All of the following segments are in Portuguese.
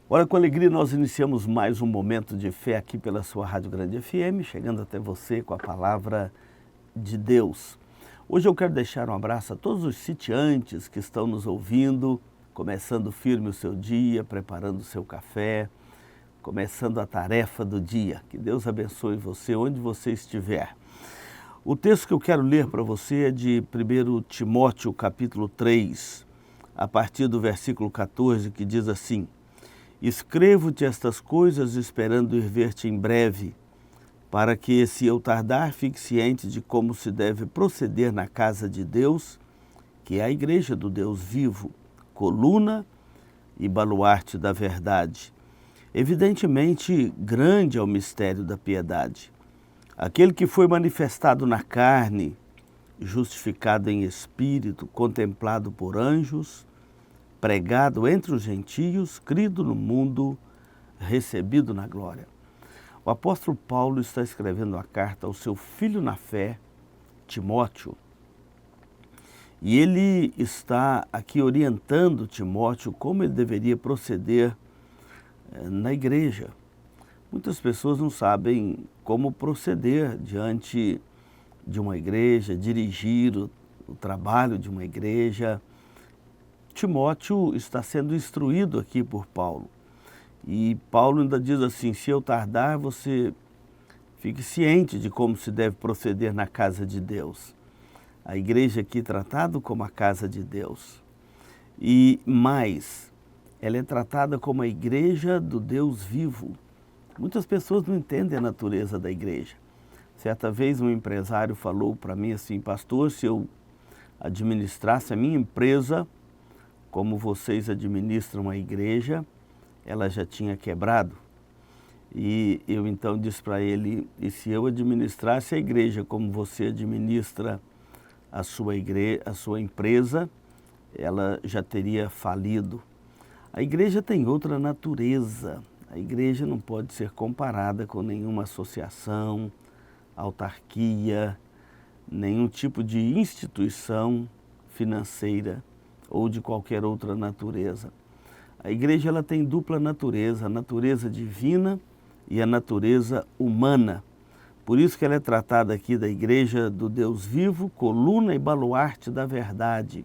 Olha, com alegria nós iniciamos mais um momento de fé aqui pela sua Rádio Grande FM, chegando até você com a palavra de Deus. Hoje eu quero deixar um abraço a todos os sitiantes que estão nos ouvindo, começando firme o seu dia, preparando o seu café, começando a tarefa do dia. Que Deus abençoe você onde você estiver. O texto que eu quero ler para você é de 1 Timóteo capítulo 3, a partir do versículo 14, que diz assim: Escrevo-te estas coisas esperando ir ver-te em breve, para que, se eu tardar, fique ciente de como se deve proceder na casa de Deus, que é a igreja do Deus vivo, coluna e baluarte da verdade. Evidentemente, grande é o mistério da piedade. Aquele que foi manifestado na carne, justificado em espírito, contemplado por anjos, pregado entre os gentios, crido no mundo, recebido na glória. O apóstolo Paulo está escrevendo a carta ao seu filho na fé, Timóteo, e ele está aqui orientando Timóteo como ele deveria proceder na igreja. Muitas pessoas não sabem como proceder diante de uma igreja, dirigir o trabalho de uma igreja. Timóteo está sendo instruído aqui por Paulo. E Paulo ainda diz assim: se eu tardar, você fique ciente de como se deve proceder na casa de Deus. A igreja aqui tratada como a casa de Deus. E mais, ela é tratada como a igreja do Deus vivo. Muitas pessoas não entendem a natureza da igreja. Certa vez um empresário falou para mim assim: pastor, se eu administrasse a minha empresa como vocês administram a igreja, ela já tinha quebrado. E eu então disse para ele: e se eu administrasse a igreja como você administra a sua empresa, ela já teria falido. A igreja tem outra natureza. A igreja não pode ser comparada com nenhuma associação, autarquia, nenhum tipo de instituição financeira ou de qualquer outra natureza. A igreja ela tem dupla natureza, a natureza divina e a natureza humana. Por isso que ela é tratada aqui da igreja do Deus vivo, coluna e baluarte da verdade.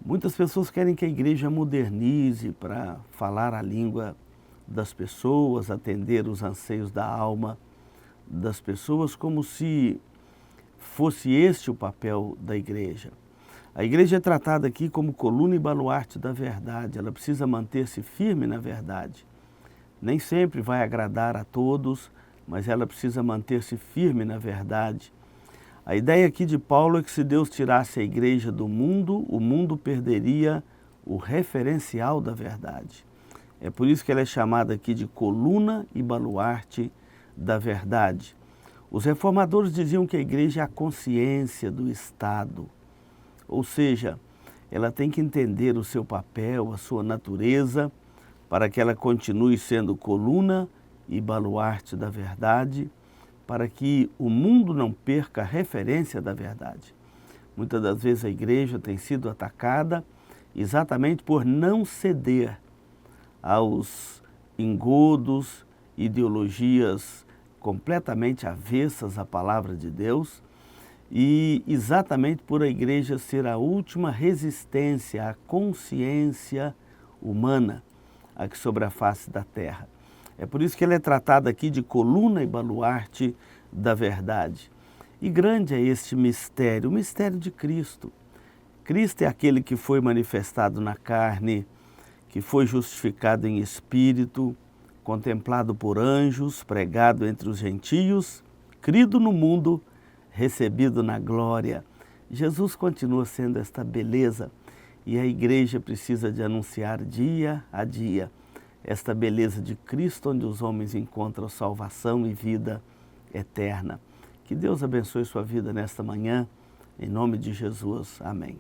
Muitas pessoas querem que a igreja modernize para falar a língua das pessoas, atender os anseios da alma das pessoas, como se fosse este o papel da igreja. A igreja é tratada aqui como coluna e baluarte da verdade. Ela precisa manter-se firme na verdade. Nem sempre vai agradar a todos, mas ela precisa manter-se firme na verdade. A ideia aqui de Paulo é que se Deus tirasse a igreja do mundo, o mundo perderia o referencial da verdade. É por isso que ela é chamada aqui de coluna e baluarte da verdade. Os reformadores diziam que a igreja é a consciência do Estado, ou seja, ela tem que entender o seu papel, a sua natureza, para que ela continue sendo coluna e baluarte da verdade, para que o mundo não perca a referência da verdade. Muitas das vezes a igreja tem sido atacada exatamente por não ceder aos engodos, ideologias completamente avessas à palavra de Deus, e exatamente por a igreja ser a última resistência à consciência humana aqui sobre a face da terra. É por isso que ela é tratada aqui de coluna e baluarte da verdade. E grande é este mistério, o mistério de Cristo. Cristo é aquele que foi manifestado na carne, que foi justificado em espírito, contemplado por anjos, pregado entre os gentios, crido no mundo, recebido na glória. Jesus continua sendo esta beleza e a igreja precisa de anunciar dia a dia esta beleza de Cristo, onde os homens encontram salvação e vida eterna. Que Deus abençoe sua vida nesta manhã, em nome de Jesus. Amém.